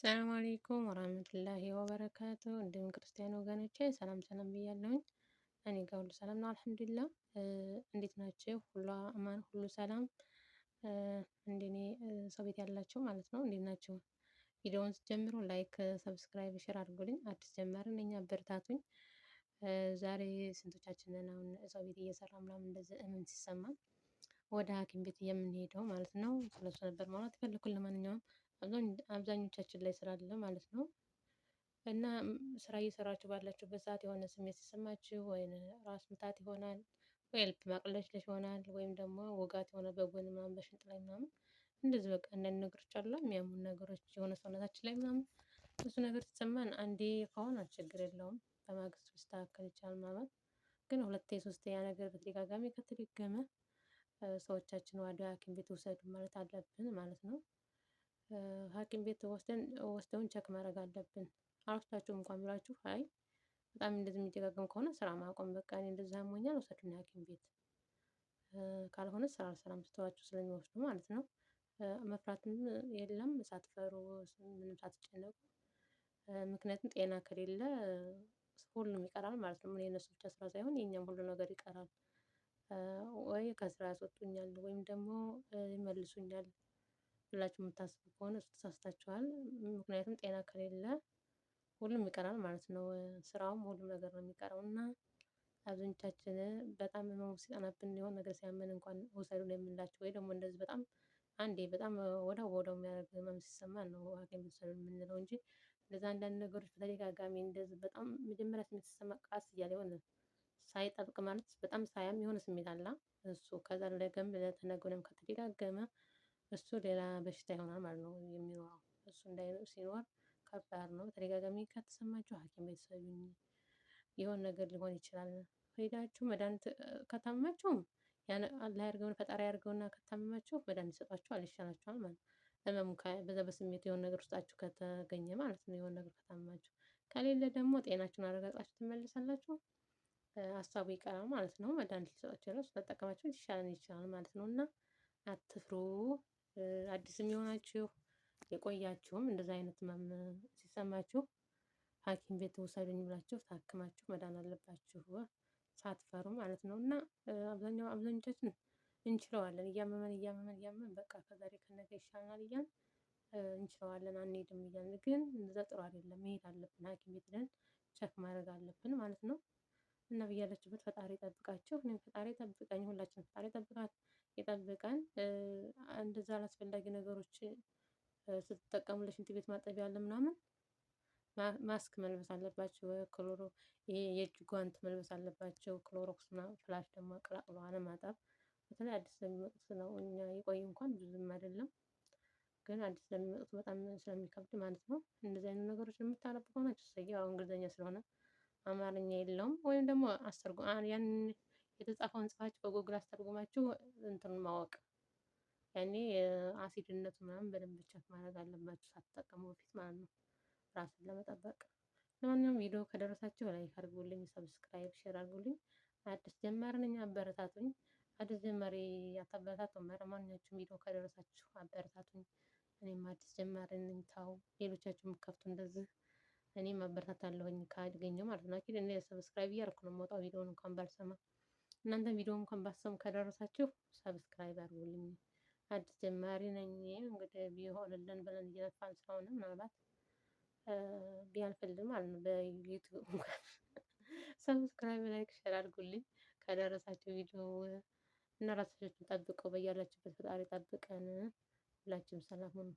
ሰላም አለይኩም ወራህመቱላሂ ወበረካቱ። እንዲሁም ክርስቲያን ወገኖቼ ሰላም ሰላም ብያለሁኝ። እኔ ጋር ሁሉ ሰላም ነው አልሐምዱሊላህ። እንዴት ናችሁ? ሁሉ አማን፣ ሁሉ ሰላም። እንደኔ ሰው ቤት ያላችሁ ማለት ነው እንዴት ናችሁ? ቪዲዮውን ስትጀምሩ ላይክ፣ ሰብስክራይብ፣ ሼር አድርጉልኝ። አዲስ ጀመርን እኛ አበረታቱኝ። ዛሬ ስንቶቻችንን አሁን ሰው ቤት እየሰራ ምናምን እንደዚህ እምን ሲሰማን ወደ ሐኪም ቤት የምንሄደው ማለት ነው። ስለሱ ነበር ማለት የፈለኩት። ለማንኛውም አብዛኞቻችን ላይ ስላለ ማለት ነው። እና ስራ እየሰራችሁ ባላችሁበት ሰዓት የሆነ ስሜት ሲሰማችሁ ወይም ራስ ምታት ይሆናል ወይ ልብ ማቅለሽለሽ ይሆናል ወይም ደግሞ ወጋት የሆነ በጎን ምናምን በሽንጥ ላይ ምናምን እንደዚህ በቃ አንዳንድ ነገሮች አሉ የሚያሙን ነገሮች የሆነ ሰውነታችን ላይ ምናምን እሱ ነገር ሲሰማን አንዴ ከሆነ ችግር የለውም በማግስቱ ሊስተካከል ይችላል ምናምን። ግን ሁለቴ ሶስቴ ያ ነገር በተደጋጋሚ ከተደገመ ሰዎቻችን ወደ ሐኪም ቤት ውሰዱ ማለት አለብን ማለት ነው። ሐኪም ቤት ወስደውን ቸክ ማድረግ አለብን። አልወስዳችሁም እንኳን ብላችሁ አይ በጣም እንደዚህ የሚደጋገም ከሆነ ስራ ማቆም በቃ እኔ እንደዛ አሞኛል ውሰዱኝ ሐኪም ቤት። ካልሆነ ስራ አልሰራም ትተዋችሁ ስለሚወስዱ ማለት ነው። መፍራትም የለም ሳትፈሩ ምንም ሳትጨነቁ። ምክንያቱም ጤና ከሌለ ሁሉም ይቀራል ማለት ነው። የነሱ ብቻ ስራ ሳይሆን የኛም ሁሉ ነገር ይቀራል። ወይ ከስራ ያስወጡኛል ወይም ደግሞ ይመልሱኛል ብላችሁ የምታስቡ ከሆነ እሱ ተሳስታችኋል። ምክንያቱም ጤና ከሌለ ሁሉም ይቀራል ማለት ነው። ስራውም ሁሉም ነገር ነው የሚቀረው እና አብዛኞቻችን በጣም ህመሙ ሲጠናብን የሆነ ነገር ሲያመን እንኳን ውሰዱን የምንላቸው ወይ ደግሞ እንደዚህ በጣም አንዴ በጣም ወዲያው የሚያደርግ ህመም ሲሰማን ነው ሐኪም ቤት ውሰዱን የምንለው እንጂ እንደዛ አንዳንድ ነገሮች በተደጋጋሚ እንደዚህ በጣም መጀመሪያ ስሜት ሲሰማ ቃስ እያለ የሆነ ሳይጠብቅ ማለት በጣም ሳያም የሆነ ስሜት አለ። እሱ ከዛ ለገም ለተነገ ወዲያም ከተደጋገመ እሱ ሌላ በሽታ ይሆናል ማለት ነው የሚኖረው። እሱ እንዳይኖር ሲኖር ከባድ ነው። በተደጋጋሚ ከተሰማችሁ ሐኪም ቤት ውሰዱኝ። የሆነ ነገር ሊሆን ይችላል። ሄዳችሁ መድሃኒት ከታመማችሁም ያን አላህ ያድርገውና ፈጣሪ ያድርገውና ከታመማችሁ መድሃኒት ይሰጧችኋል ይሻላችኋል ማለት ነው። ህመሙ በዛ በስሜት የሆነ ነገር ውስጣችሁ ከተገኘ ማለት ነው የሆነ ነገር ከታመማችሁ። ከሌለ ደግሞ ጤናችሁን አረጋግጣችሁ ትመልሳላችሁ። ሀሳቡ ይቀራል ማለት ነው። መድሃኒት ሊሰጧችሁ ይችላል እሱን ከተጠቀማችሁ ሊሻለን ይችላል ማለት ነው። እና አትፍሩ። አዲስም የሆናችሁ የቆያችሁም እንደዛ አይነት ህመም ሲሰማችሁ ሐኪም ቤት ውሰዱኝ ብላችሁ ታክማችሁ መዳን አለባችሁ ሳትፈሩ ማለት ነው። እና አብዛኞቻችን እንችለዋለን እያመመን በቃ ከዛሬ ከነገ ይሻለናል እያልን እንችለዋለን አንሄድም እያልን ግን እንደዛ ጥሩ አይደለም መሄድ አለብን ሐኪም ቤት ሄደን ቸክ ማድረግ አለብን ማለት ነው። እና በያላችሁበት ፈጣሪ ይጠብቃችሁ እኔም ፈጣሪ ይጠብቀኝ ሁላችንም ፈጣሪ ይጠብቀን። እንደዛ አላስፈላጊ ነገሮች ስትጠቀሙ ለሽንት ቤት ማጠቢያ አለ ምናምን ማስክ መልበስ አለባቸው። ይሄ የእጅ ጓንት መልበስ አለባቸው። ክሎሮክስ ምናምን ፍላሽ ደግሞ ቀላቅሎ አለማጠብ በተለይ አዲስ ለሚመጡት ነው። እኛ የቆየ እንኳን ብዙም አይደለም። ግን አዲስ ለሚመጡት በጣም ስለሚከብድ ማለት ነው። እንደዚህ አይነት ነገሮች የምታነቡ ከሆናችሁ እሰየው አሁን እንግሊዘኛ ስለሆነ አማርኛ የለውም ወይም ደግሞ ያንን የተጻፈውን ጽፋችሁ በጎግል አስተርጉማችሁ እንትኑን ማወቅ ያኔ አሲድነቱ ምናምን በደንብ ቸክ ማድረግ አለባችሁ ሳትጠቀሙ በፊት ማለት ነው። ራስን ለመጠበቅ። ለማንኛውም ቪዲዮ ከደረሳችሁ ላይክ አድርጉልኝ፣ ሰብስክራይብ፣ ሼር አድርጉልኝ። አዲስ ጀማሪ ነኝ አበረታቱኝ። አዲስ ጀማሪ አታበረታቱም? ማንኛችሁም ቪዲዮ ከደረሳችሁ አበረታቱኝ። እኔም አዲስ ጀማሪ ነኝ ተው ሌሎቻችሁም የምትከፍቱ እንደዚህ እኔም አበረታታለሁኝ ካገኘሁ ማለት ነው። አኪድ እኔ ሰብስክራይብ እያደረኩ ነው የምወጣው ቪዲዮውን እንኳን ባልሰማ። እናንተ ቪዲዮ እንኳን ባትሰሙ ከደረሳችሁ ሰብስክራይብ አድርጉልኝ። አዲስ ጀማሪ ነኝ እንግዲህ ቢሆንልን ብለን እየለፋን ስለሆነ ምናልባት ቢያልፍልን ማለት ነው በዩቲዩብ እንኳን ሰብስክራይብ ላይክ ሼር አድርጉልኝ ከደረሳችሁ ቪዲዮ እና ራሳችሁን ጠብቁ በያላችሁበት ፈጣሪ ጠብቀን። ሁላችንም ሰላም ሁኑ።